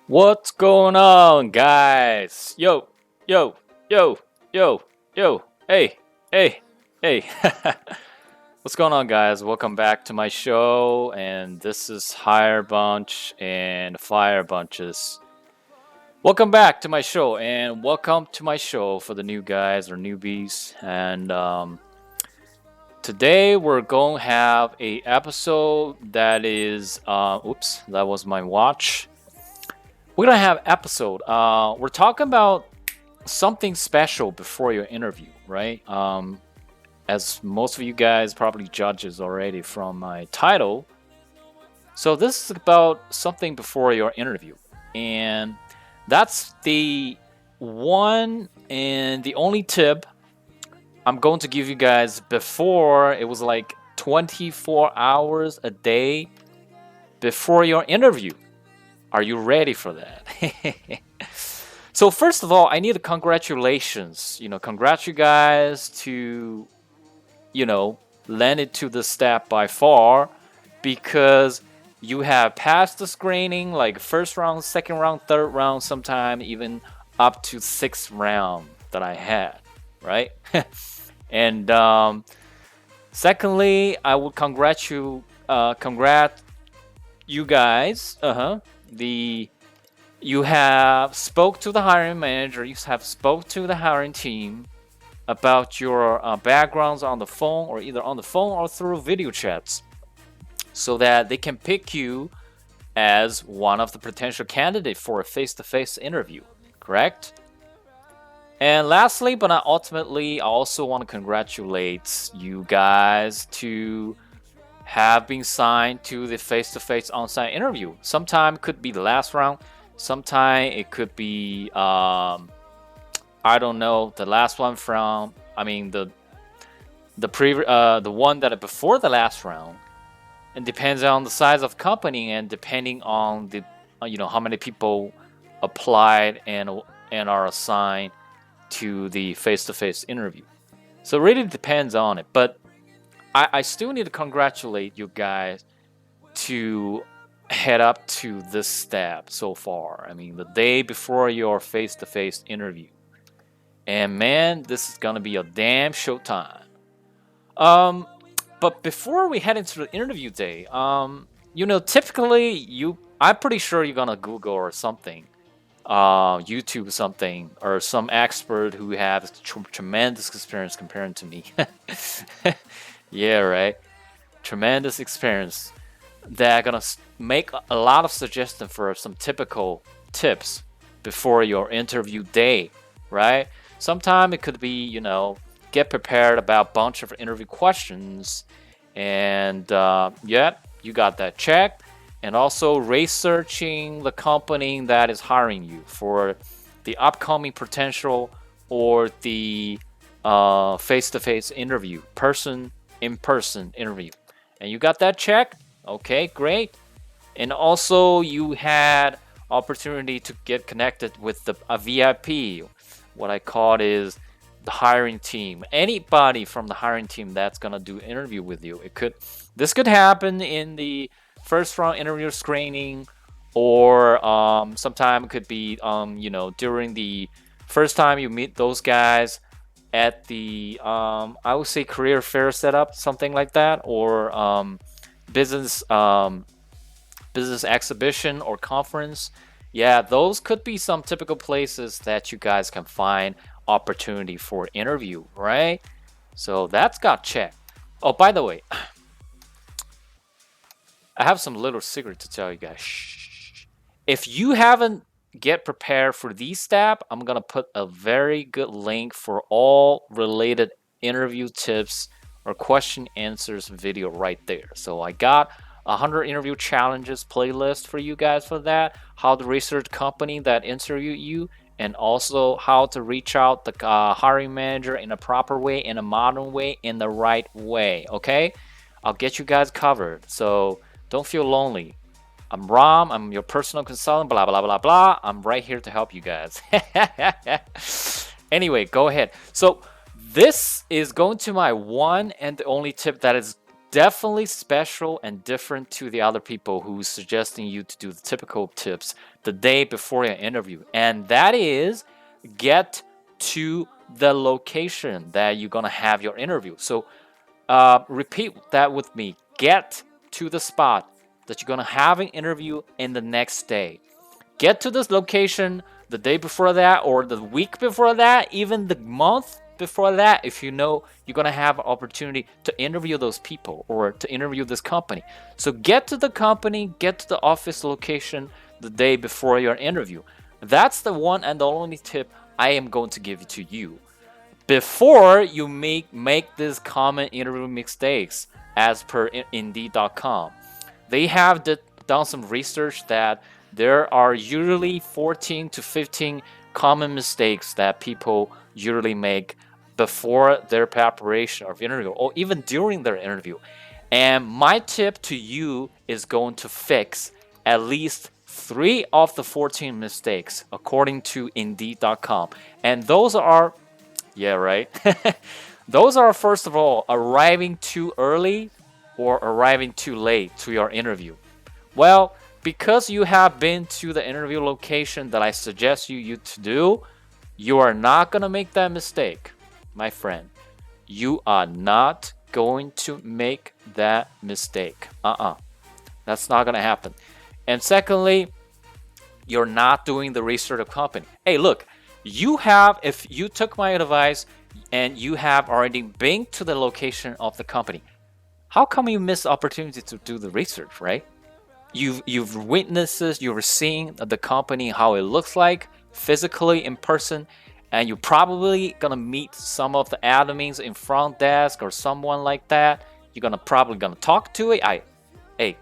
What's going on, guys? Yo, yo, yo, yo. Hey, hey. What's going on, guys? Welcome back to my show. And this is Hire Bunch and Fire Bunches. Welcome back to my show, and welcome to my show for the new guys or newbies. And today we're going to have a episode that is. Oops, that was my watch. We're gonna have episode. We're talking about something special before your interview, right? As most of you guys probably judges already from my title. So this is about something before your interview, and that's the one and the only tip I'm going to give you guys before it was like 24 hours a day before your interview. Are you ready for that? So first of all, I need a congratulations. Congrats you guys to, land it to the step by far because you have passed the screening like first round, second round, third round, sometime even up to sixth round that I had, right? And secondly, I would congrat you guys. You have spoke to the hiring manager, you have spoke to the hiring team about your backgrounds on the phone, or either on the phone or through video chats, so that they can pick you as one of the potential candidates for a face-to-face interview, correct? And lastly, but not ultimately, I also want to congratulate you guys to have been signed to the face-to-face on-site interview. Sometime it could be the last round. Sometime it could be I don't know, the last one from the one that before the last round. It depends on the size of company and depending on the how many people applied and are assigned to the face-to-face interview. So it really depends on it, but I still need to congratulate you guys to head up to this step so far. The day before your face-to-face interview. And man, this is gonna be a damn showtime. But before we head into the interview day, typically I'm pretty sure you're gonna Google or something, YouTube something, or some expert who has tremendous experience compared to me. Yeah, right. Tremendous experience. They're gonna make a lot of suggestions for some typical tips before your interview day, right? Sometime it could be, get prepared about a bunch of interview questions, and you got that checked. And also researching the company that is hiring you for the upcoming potential or the face-to-face interview, in-person interview. And you got that check? Okay, great. And also you had opportunity to get connected with a VIP. What I call it is the hiring team. Anybody from the hiring team that's gonna do interview with you. This could happen in the first round interview screening, or sometime it could be during the first time you meet those guys at the I would say career fair setup, something like that, or business exhibition or conference. Yeah, those could be some typical places that you guys can find opportunity for interview, right? So that's got checked. Oh, by the way, I have some little secret to tell you guys. Shh. If you haven't get prepared for these steps, I'm gonna put a very good link for all related interview tips or question answers video right there. So I got 100 interview challenges playlist for you guys for that. How to research company that interview you, and also how to reach out the hiring manager in a proper way, in a modern way, in the right way. Okay, I'll get you guys covered. So don't feel lonely. I'm Ram. I'm your personal consultant. Blah blah blah blah. I'm right here to help you guys. Anyway, go ahead. So this is going to my one and the only tip that is definitely special and different to the other people who's suggesting you to do the typical tips the day before your interview. And that is get to the location that you're gonna have your interview. So repeat that with me. Get to the spot that you're gonna have an interview in the next day. Get to this location the day before that, or the week before that, even the month before that, if you know you're gonna have an opportunity to interview those people or to interview this company. So get to the company, get to the office location the day before your interview. That's the one and the only tip I am going to give to you before you make these common interview mistakes as per indeed.com. They have done some research that there are usually 14 to 15 common mistakes that people usually make before their preparation of interview or even during their interview. And my tip to you is going to fix at least 3 of the 14 mistakes according to indeed.com. And those are, yeah, right. Those are, first of all, arriving too early or arriving too late to your interview. Well, because you have been to the interview location that I suggest you to do, you are not going to make that mistake, my friend. You are not going to make that mistake. That's not going to happen. And secondly, you're not doing the research of company. Hey, look, if you took my advice and you have already been to the location of the company, how come you miss opportunity to do the research, right? You've witnessed, you've seen the company, how it looks like physically in person, and you're probably gonna meet some of the admins in front desk or someone like that. You're probably gonna talk to it. Hey,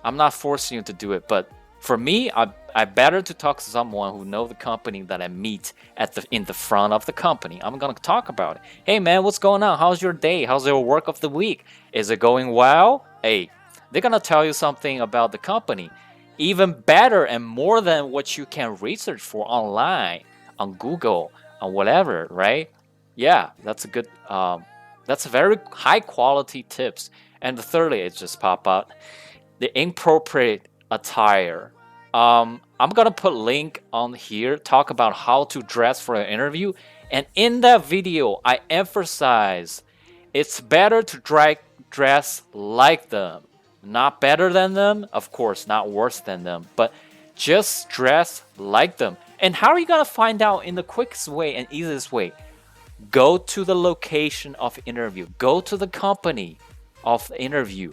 I'm not forcing you to do it, but for me, I better to talk to someone who know the company that I meet in the front of the company. I'm gonna talk about it. Hey man, what's going on? How's your day? How's your work of the week? Is it going well? Hey, they're gonna tell you something about the company, even better and more than what you can research for online, on Google, on whatever, right? Yeah, that's a good. That's a very high quality tips. And thirdly, it just pop out the inappropriate attire. I'm gonna put link on here, talk about how to dress for an interview, and in that video, I emphasize it's better to dress like them, not better than them, of course, not worse than them, but just dress like them. And how are you gonna find out in the quickest way and easiest way? Go to the location of interview, go to the company of the interview,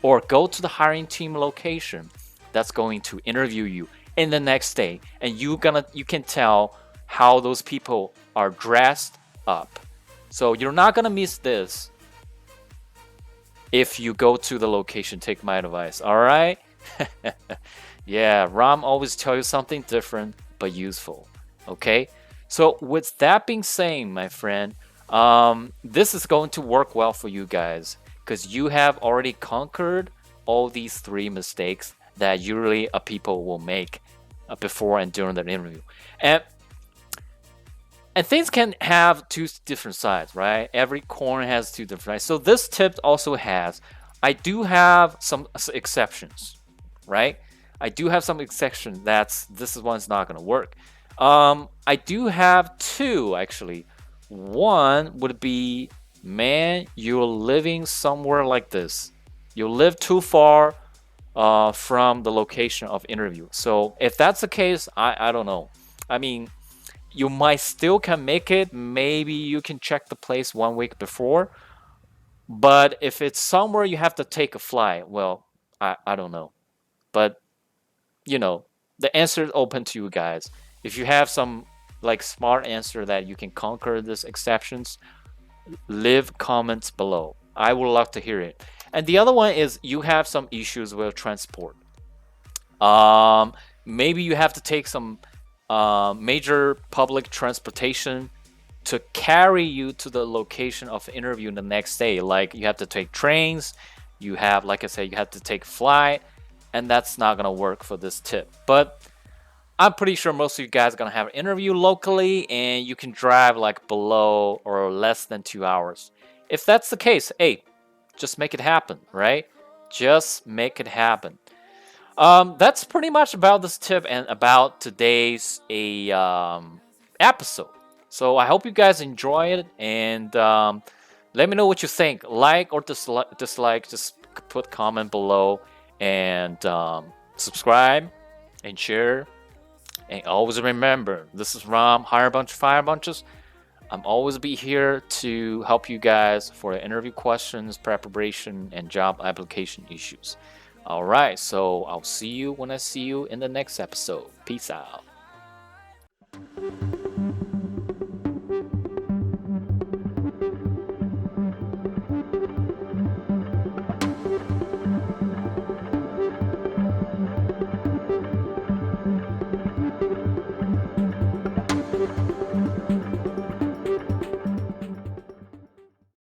or go to the hiring team location that's going to interview you in the next day, and you can tell how those people are dressed up. So you're not gonna miss this if you go to the location. Take my advice, all right? Yeah, Ram always tell you something different but useful. Okay, so with that being said, my friend, this is going to work well for you guys because you have already conquered all these 3 mistakes that usually people will make before and during the interview. And things can have 2 different sides, right? Every coin has 2 different sides. So this tip also has, I do have some exceptions, right? I do have some exceptions this is one's not gonna work. I do have 2 actually. One would be, man, you're living somewhere like this. You live too far from the location of interview. So if that's the case, I don't know. I mean, you might still can make it. Maybe you can check the place 1 week before. But if it's somewhere you have to take a flight, well, I don't know. But you know, the answer is open to you guys. If you have some like smart answer that you can conquer these exceptions, leave comments below. I would love to hear it. And the other one is you have some issues with transport. Maybe you have to take some major public transportation to carry you to the location of the interview the next day. Like you have to take trains, you have, like I said, you have to take flight, and that's not gonna work for this tip. But I'm pretty sure most of you guys are gonna have an interview locally, and you can drive like below or less than 2 hours. If that's the case, hey, just make it happen, right? Just make it happen. That's pretty much about this tip and about today's episode. So I hope you guys enjoy it, and let me know what you think. Like or dislike, just put comment below, and subscribe and share. And always remember, this is Ram, Hire a Bunch of Fire Bunches. I'm always be here to help you guys for the interview questions, preparation, and job application issues. All right, so I'll see you when I see you in the next episode. Peace out.